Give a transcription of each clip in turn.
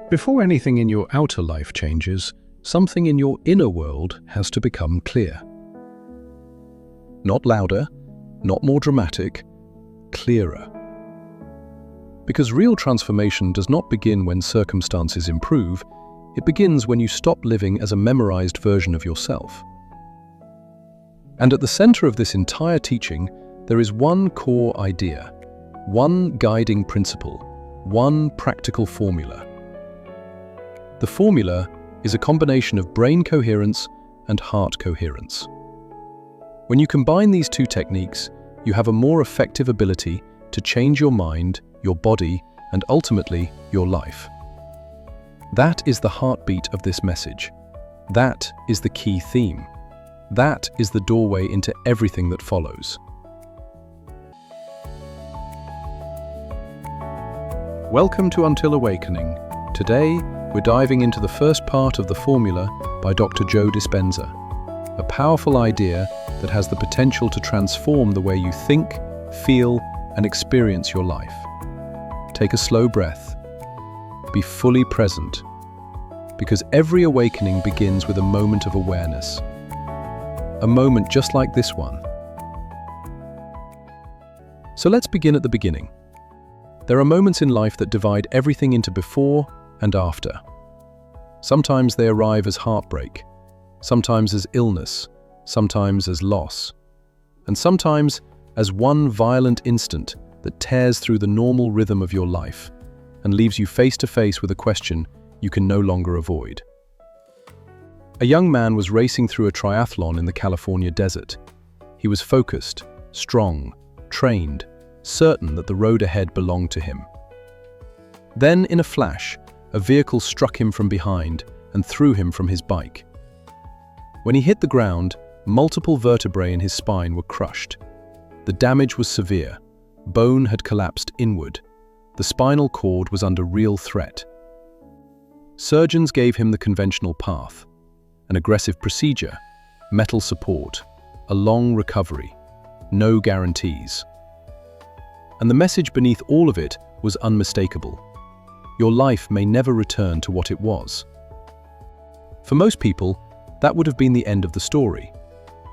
Before anything in your outer life changes, something in your inner world has to become clear. Not louder, not more dramatic, clearer. Because real transformation does not begin when circumstances improve, it begins when you stop living as a memorized version of yourself. And at the center of this entire teaching, there is one core idea, one guiding principle, one practical formula. The formula is a combination of brain coherence and heart coherence. When you combine these two techniques, you have a more effective ability to change your mind, your body, and ultimately, your life. That is the heartbeat of this message. That is the key theme. That is the doorway into everything that follows. Welcome to Until Awakening. Today, we're diving into the first part of the formula by Dr. Joe Dispenza, a powerful idea that has the potential to transform the way you think, feel, and experience your life. Take a slow breath. Be fully present, because every awakening begins with a moment of awareness. A moment just like this one. So let's begin at the beginning. There are moments in life that divide everything into before and after. Sometimes they arrive as heartbreak, sometimes as illness, sometimes as loss, and sometimes as one violent instant that tears through the normal rhythm of your life and leaves you face to face with a question you can no longer avoid. A young man was racing through a triathlon in the California desert. He was focused, strong, trained, certain that the road ahead belonged to him. Then, in a flash, a vehicle struck him from behind and threw him from his bike. When he hit the ground, multiple vertebrae in his spine were crushed. The damage was severe. Bone had collapsed inward. The spinal cord was under real threat. Surgeons gave him the conventional path: an aggressive procedure, metal support, a long recovery, no guarantees. And the message beneath all of it was unmistakable. Your life may never return to what it was. For most people, that would have been the end of the story.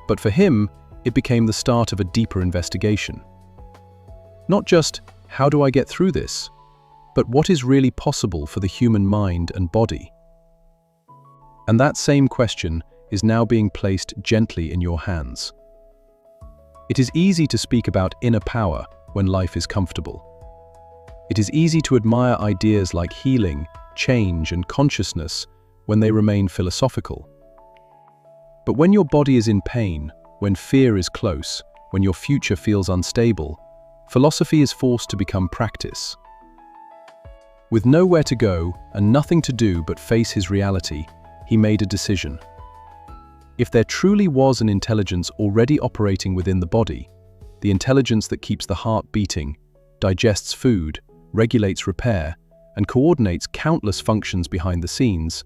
But for him, it became the start of a deeper investigation. Not just, how do I get through this? But what is really possible for the human mind and body? And that same question is now being placed gently in your hands. It is easy to speak about inner power when life is comfortable. It is easy to admire ideas like healing, change, and consciousness when they remain philosophical. But when your body is in pain, when fear is close, when your future feels unstable, philosophy is forced to become practice. With nowhere to go and nothing to do but face his reality, he made a decision. If there truly was an intelligence already operating within the body, the intelligence that keeps the heart beating, digests food, regulates repair, and coordinates countless functions behind the scenes,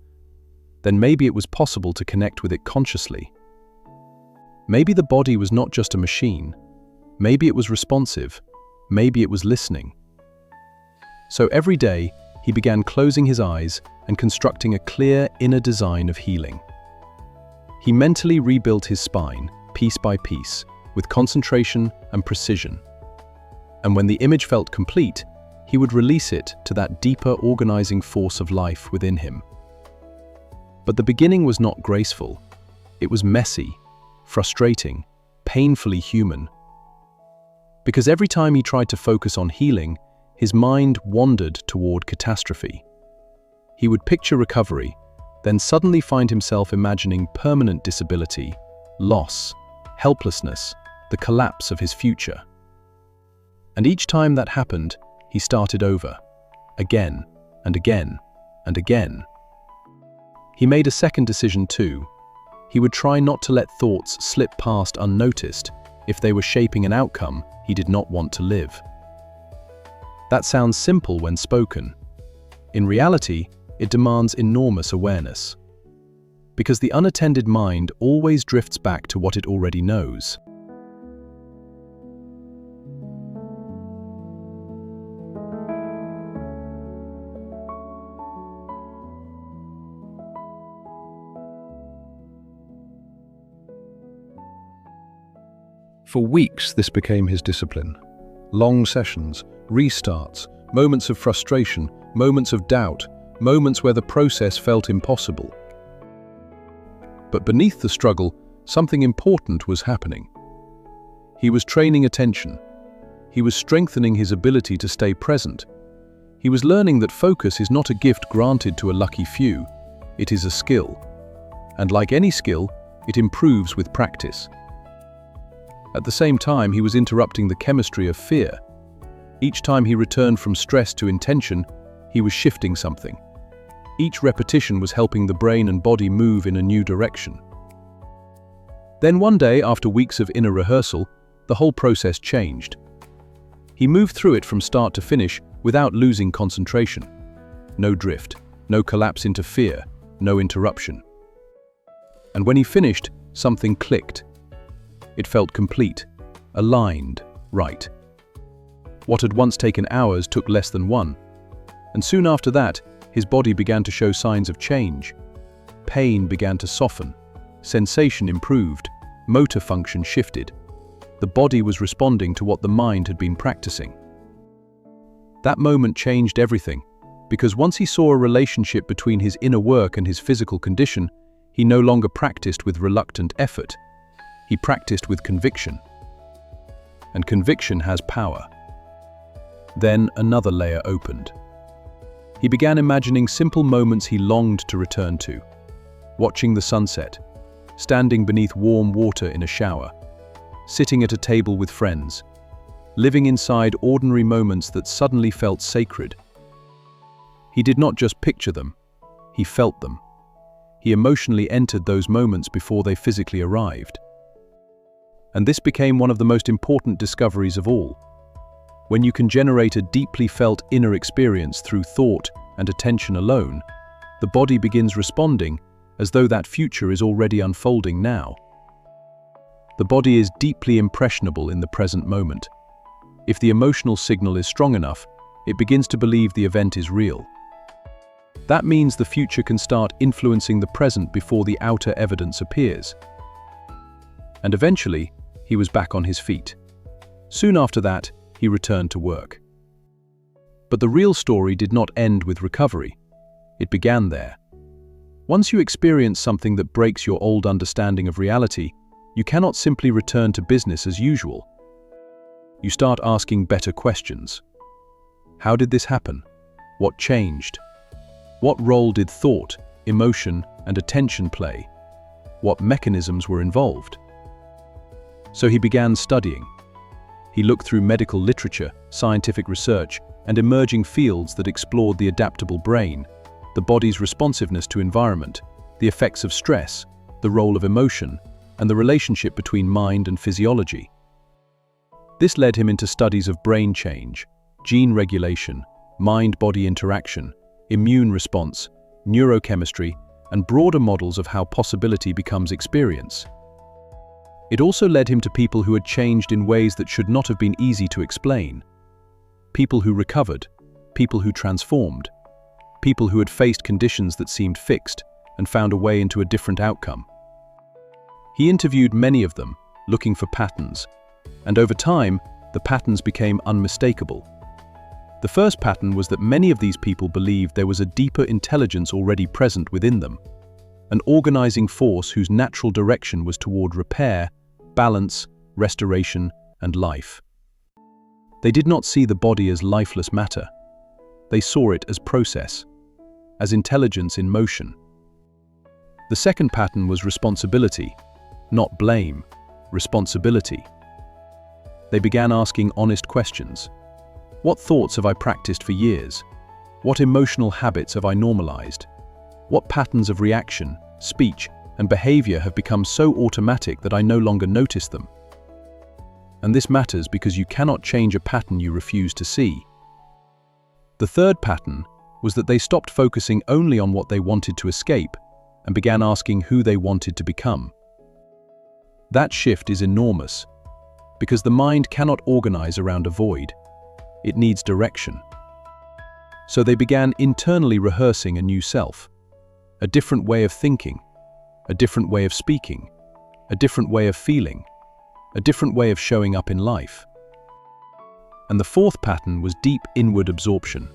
then maybe it was possible to connect with it consciously. Maybe the body was not just a machine. Maybe it was responsive. Maybe it was listening. So every day, he began closing his eyes and constructing a clear inner design of healing. He mentally rebuilt his spine, piece by piece, with concentration and precision. And when the image felt complete, he would release it to that deeper organizing force of life within him. But the beginning was not graceful. It was messy, frustrating, painfully human. Because every time he tried to focus on healing, his mind wandered toward catastrophe. He would picture recovery, then suddenly find himself imagining permanent disability, loss, helplessness, the collapse of his future. And each time that happened, he started over, again and again and again. He made a second decision too. He would try not to let thoughts slip past unnoticed if they were shaping an outcome he did not want to live. That sounds simple when spoken. In reality, it demands enormous awareness. Because the unattended mind always drifts back to what it already knows. For weeks, this became his discipline. Long sessions, restarts, moments of frustration, moments of doubt, moments where the process felt impossible. But beneath the struggle, something important was happening. He was training attention. He was strengthening his ability to stay present. He was learning that focus is not a gift granted to a lucky few. It is a skill. And like any skill, it improves with practice. At the same time, he was interrupting the chemistry of fear. Each time he returned from stress to intention, he was shifting something. Each repetition was helping the brain and body move in a new direction. Then one day, after weeks of inner rehearsal, the whole process changed. He moved through it from start to finish without losing concentration. No drift, no collapse into fear, no interruption. And when he finished, something clicked. It felt complete, aligned, right. What had once taken hours took less than one. And soon after that, his body began to show signs of change. Pain began to soften. Sensation improved. Motor function shifted. The body was responding to what the mind had been practicing. That moment changed everything, because once he saw a relationship between his inner work and his physical condition, he no longer practiced with reluctant effort. He practiced with conviction. And conviction has power. Then another layer opened. He began imagining simple moments he longed to return to. Watching the sunset, standing beneath warm water in a shower, sitting at a table with friends, living inside ordinary moments that suddenly felt sacred. He did not just picture them, he felt them. He emotionally entered those moments before they physically arrived. And this became one of the most important discoveries of all. When you can generate a deeply felt inner experience through thought and attention alone, the body begins responding as though that future is already unfolding now. The body is deeply impressionable in the present moment. If the emotional signal is strong enough, it begins to believe the event is real. That means the future can start influencing the present before the outer evidence appears. And eventually, he was back on his feet. Soon after that, he returned to work. But the real story did not end with recovery. It began there. Once you experience something that breaks your old understanding of reality, you cannot simply return to business as usual. You start asking better questions. How did this happen? What changed? What role did thought, emotion, and attention play? What mechanisms were involved? So he began studying. He looked through medical literature, scientific research, and emerging fields that explored the adaptable brain, the body's responsiveness to environment, the effects of stress, the role of emotion, and the relationship between mind and physiology. This led him into studies of brain change, gene regulation, mind-body interaction, immune response, neurochemistry, and broader models of how possibility becomes experience. It also led him to people who had changed in ways that should not have been easy to explain. People who recovered, people who transformed, people who had faced conditions that seemed fixed and found a way into a different outcome. He interviewed many of them, looking for patterns, and over time, the patterns became unmistakable. The first pattern was that many of these people believed there was a deeper intelligence already present within them, an organizing force whose natural direction was toward repair, balance, restoration, and life. They did not see the body as lifeless matter. They saw it as process, as intelligence in motion. The second pattern was responsibility, not blame, responsibility. They began asking honest questions. What thoughts have I practiced for years? What emotional habits have I normalized? What patterns of reaction, speech, and behavior have become so automatic that I no longer notice them? And this matters because you cannot change a pattern you refuse to see. The third pattern was that they stopped focusing only on what they wanted to escape and began asking who they wanted to become. That shift is enormous, because the mind cannot organize around a void. It needs direction. So they began internally rehearsing a new self, a different way of thinking, a different way of speaking, a different way of feeling. a different way of showing up in life. And the fourth pattern was deep inward absorption.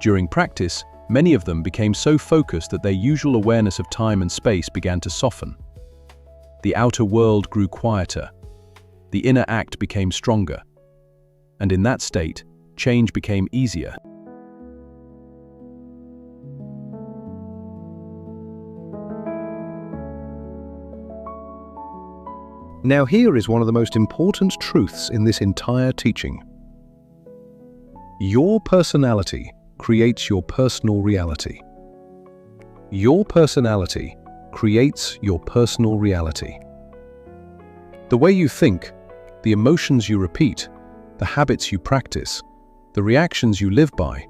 During practice, many of them became so focused that their usual awareness of time and space began to soften. The outer world grew quieter. The inner act became stronger. And in that state, change became easier. Now here is one of the most important truths in this entire teaching. Your personality creates your personal reality. Your personality creates your personal reality. The way you think, the emotions you repeat, the habits you practice, the reactions you live by,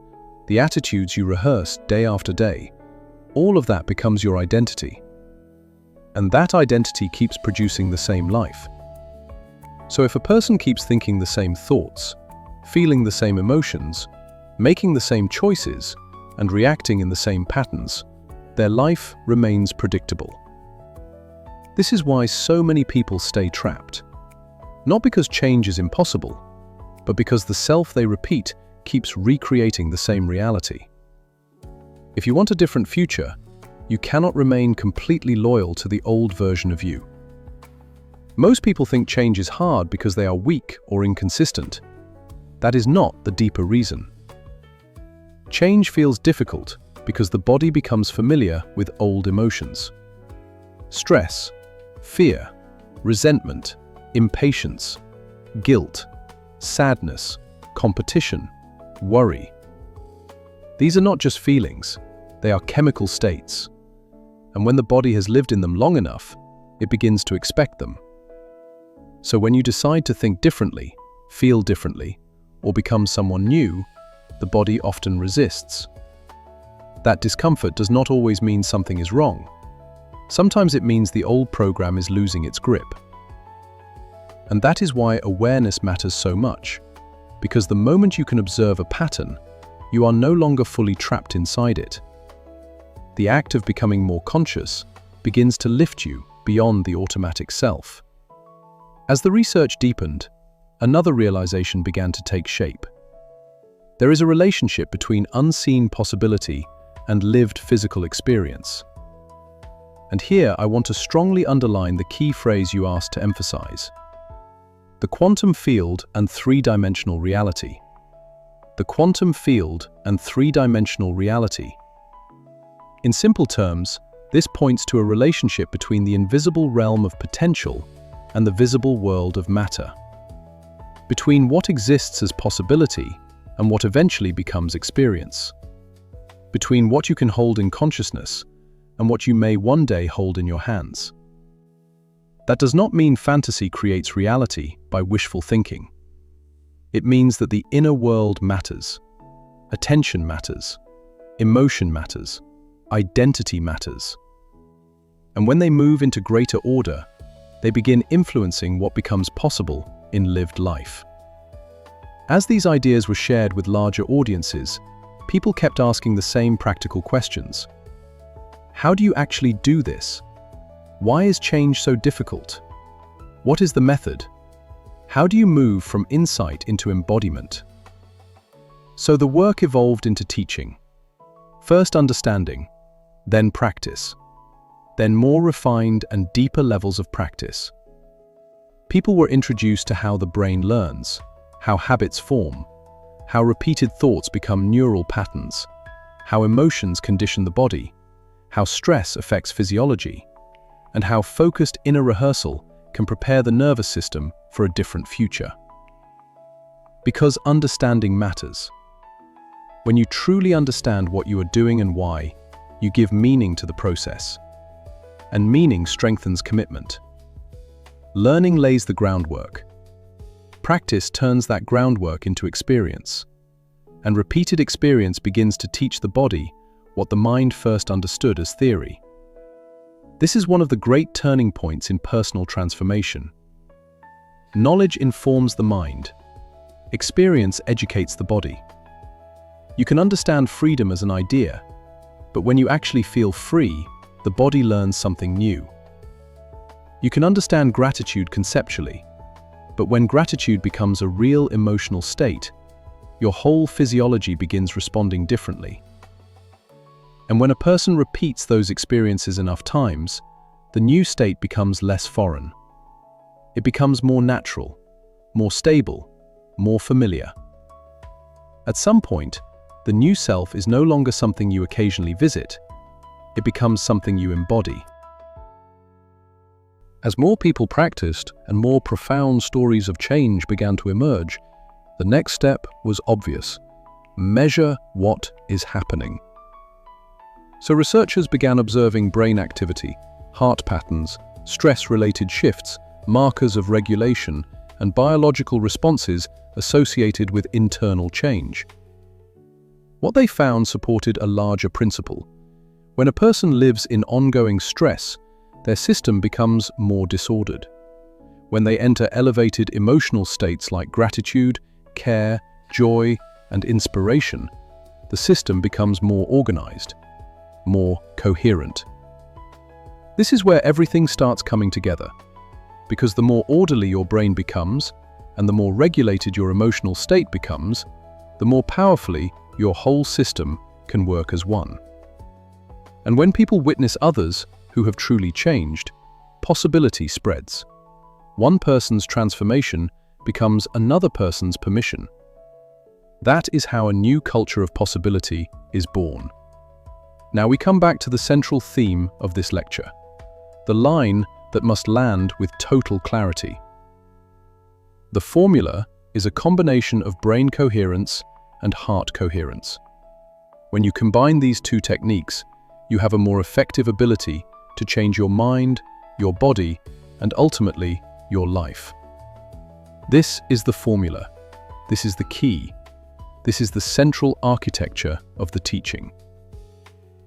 the attitudes you rehearse day after day, all of that becomes your identity. And that identity keeps producing the same life. So if a person keeps thinking the same thoughts, feeling the same emotions, making the same choices, and reacting in the same patterns, their life remains predictable. This is why so many people stay trapped. Not because change is impossible, but because the self they repeat keeps recreating the same reality. If you want a different future, you cannot remain completely loyal to the old version of you. Most people think change is hard because they are weak or inconsistent. That is not the deeper reason. Change feels difficult because the body becomes familiar with old emotions. Stress, fear, resentment, impatience, guilt, sadness, competition, worry. These are not just feelings, they are chemical states. And when the body has lived in them long enough, it begins to expect them. So when you decide to think differently, feel differently, or become someone new, the body often resists. That discomfort does not always mean something is wrong. Sometimes it means the old program is losing its grip. And that is why awareness matters so much, because the moment you can observe a pattern, you are no longer fully trapped inside it. The act of becoming more conscious begins to lift you beyond the automatic self. As the research deepened, another realization began to take shape. There is a relationship between unseen possibility and lived physical experience. And here I want to strongly underline the key phrase you asked to emphasize. The quantum field and three-dimensional reality. The quantum field and three-dimensional reality. In simple terms, this points to a relationship between the invisible realm of potential and the visible world of matter. Between what exists as possibility and what eventually becomes experience. Between what you can hold in consciousness and what you may one day hold in your hands. That does not mean fantasy creates reality by wishful thinking. It means that the inner world matters. Attention matters. Emotion matters. Identity matters. And when they move into greater order, they begin influencing what becomes possible in lived life. As these ideas were shared with larger audiences, people kept asking the same practical questions. How do you actually do this? Why is change so difficult? What is the method? How do you move from insight into embodiment? So the work evolved into teaching. First understanding, then practice, then more refined and deeper levels of practice. People were introduced to how the brain learns, how habits form, how repeated thoughts become neural patterns, how emotions condition the body, how stress affects physiology, and how focused inner rehearsal can prepare the nervous system for a different future. Because understanding matters. When you truly understand what you are doing and why, you give meaning to the process. And meaning strengthens commitment. Learning lays the groundwork. Practice turns that groundwork into experience. And repeated experience begins to teach the body what the mind first understood as theory. This is one of the great turning points in personal transformation. Knowledge informs the mind. Experience educates the body. You can understand freedom as an idea, but when you actually feel free, the body learns something new. You can understand gratitude conceptually, but when gratitude becomes a real emotional state, your whole physiology begins responding differently. And when a person repeats those experiences enough times, the new state becomes less foreign. It becomes more natural, more stable, more familiar. At some point, the new self is no longer something you occasionally visit. It becomes something you embody. As more people practiced and more profound stories of change began to emerge, the next step was obvious: measure what is happening. So researchers began observing brain activity, heart patterns, stress-related shifts, markers of regulation, and biological responses associated with internal change. What they found supported a larger principle. When a person lives in ongoing stress, their system becomes more disordered. When they enter elevated emotional states like gratitude, care, joy, and inspiration, the system becomes more organized, more coherent. This is where everything starts coming together, because the more orderly your brain becomes, and the more regulated your emotional state becomes, the more powerfully your whole system can work as one. And when people witness others who have truly changed, possibility spreads. One person's transformation becomes another person's permission. That is how a new culture of possibility is born. Now we come back to the central theme of this lecture, the line that must land with total clarity. The formula is a combination of brain coherence and heart coherence. When you combine these two techniques, you have a more effective ability to change your mind, your body, and ultimately, your life. This is the formula. This is the key. This is the central architecture of the teaching.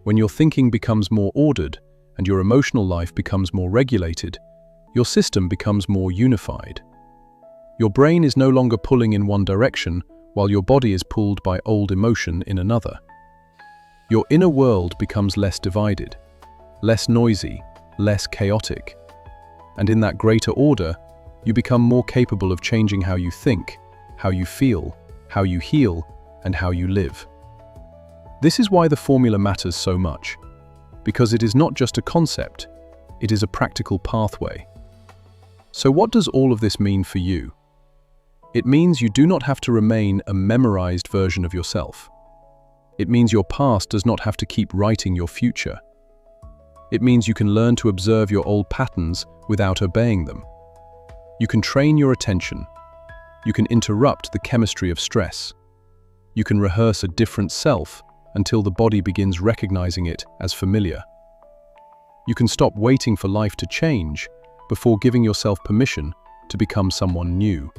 When your thinking becomes more ordered and your emotional life becomes more regulated, your system becomes more unified. Your brain is no longer pulling in one direction while your body is pulled by old emotion in another. Your inner world becomes less divided, less noisy, less chaotic. And in that greater order, you become more capable of changing how you think, how you feel, how you heal, and how you live. This is why the formula matters so much, because it is not just a concept, it is a practical pathway. So what does all of this mean for you? It means you do not have to remain a memorized version of yourself. It means your past does not have to keep writing your future. It means you can learn to observe your old patterns without obeying them. You can train your attention. You can interrupt the chemistry of stress. You can rehearse a different self until the body begins recognizing it as familiar. You can stop waiting for life to change before giving yourself permission to become someone new.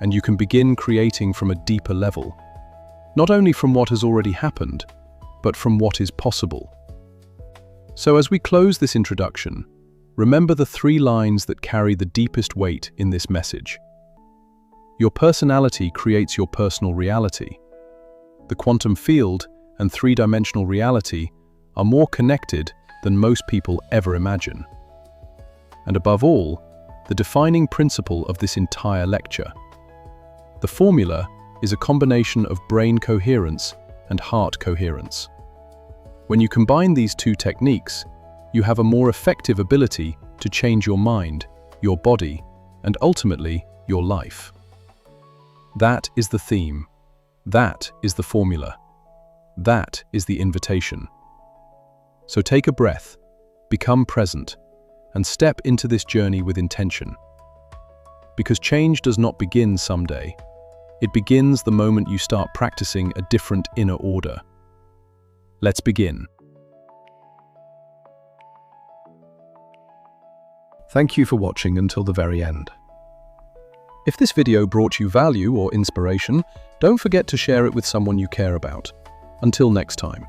And you can begin creating from a deeper level, not only from what has already happened, but from what is possible. So as we close this introduction, remember the 3 lines that carry the deepest weight in this message. Your personality creates your personal reality. The quantum field and 3-dimensional reality are more connected than most people ever imagine. And above all, the defining principle of this entire lecture. The formula is a combination of brain coherence and heart coherence. When you combine these 2 techniques, you have a more effective ability to change your mind, your body, and ultimately, your life. That is the theme. That is the formula. That is the invitation. So take a breath, become present, and step into this journey with intention. Because change does not begin someday. It begins the moment you start practicing a different inner order. Let's begin. Thank you for watching until the very end. If this video brought you value or inspiration, don't forget to share it with someone you care about. Until next time.